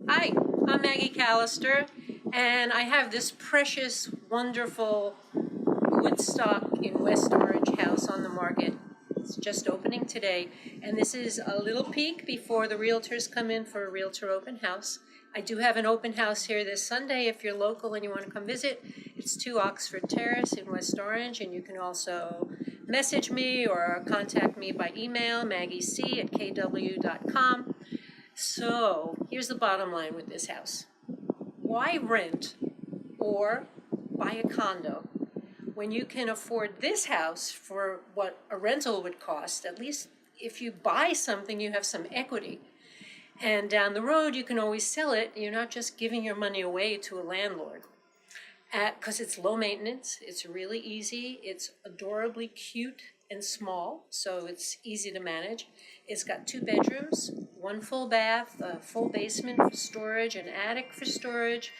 Hi, I'm Maggie Calister, and I have this precious, wonderful woodstock in West Orange house on the market. It's just opening today, and this is a little peek before the realtors come in for a realtor open house. I do have an open house here this Sunday if you're local and you want to come visit. It's 2 Oxford Terrace in West Orange, and you can also message me or contact me by email, maggiec@kw.com. So here's the bottom line with this house. Why rent or buy a condo when you can afford this house for what a rental would cost? At least if you buy something, you have some equity. And down the road, you can always sell it. You're not just giving your money away to a landlord. Because it's low maintenance, it's really easy, it's adorably cute and small, so it's easy to manage. It's got 2 bedrooms, 1 full bath, a full basement for storage, an attic for storage,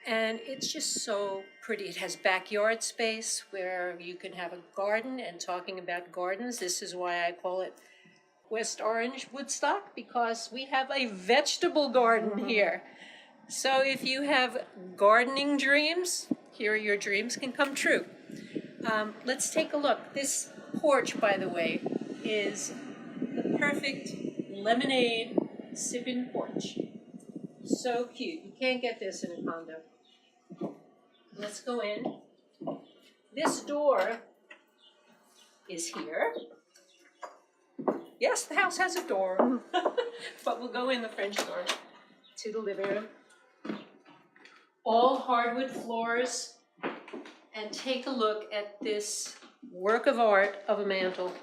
and it's just so pretty. It has backyard space where you can have a garden, and talking about gardens, this is why I call it West Orange Woodstock, because we have a vegetable garden here. So if you have gardening dreams, here your dreams can come true. Let's take a look. This porch, by the way, is the perfect lemonade sipping porch. So cute. You can't get this in a condo. Let's go in. This door is here. Yes, the house has a door, but we'll go in the French door to the living room. All hardwood floors, and take a look at this work of art of a mantle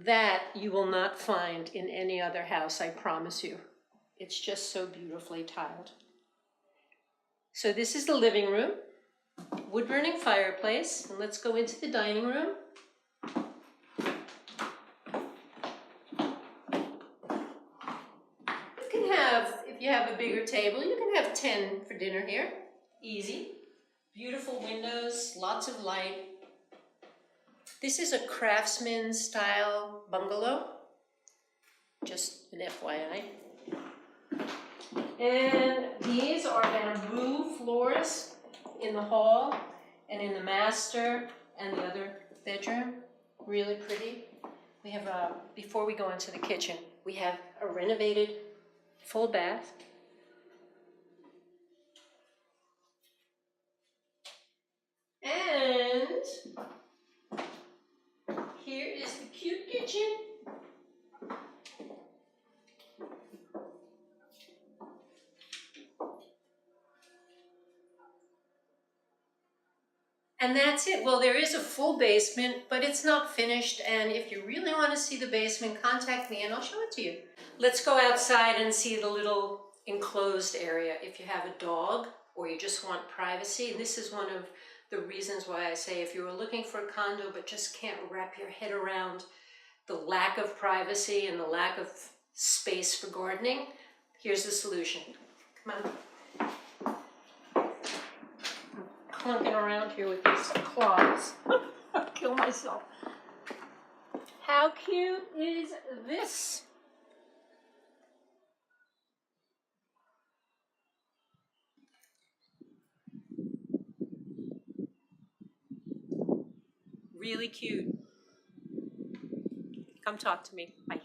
that you will not find in any other house, I promise you. It's just so beautifully tiled. So this is the living room, wood burning fireplace, and let's go into the dining room. If you have a bigger table, you can have 10 for dinner here. Easy. Beautiful windows, lots of light. This is a craftsman style bungalow. Just an FYI. And these are bamboo floors in the hall and in the master and the other bedroom. Really pretty. We have before we go into the kitchen, we have a renovated full bath. And here is the cute kitchen. And that's it. Well, there is a full basement, but it's not finished. And if you really want to see the basement, contact me and I'll show it to you. Let's go outside and see the little enclosed area. If you have a dog or you just want privacy, this is one of the reasons why I say if you were looking for a condo but just can't wrap your head around the lack of privacy and the lack of space for gardening, here's the solution. Come on. Clunking around here with these claws. I'll kill myself. How cute is this? Really cute. Come talk to me. Bye.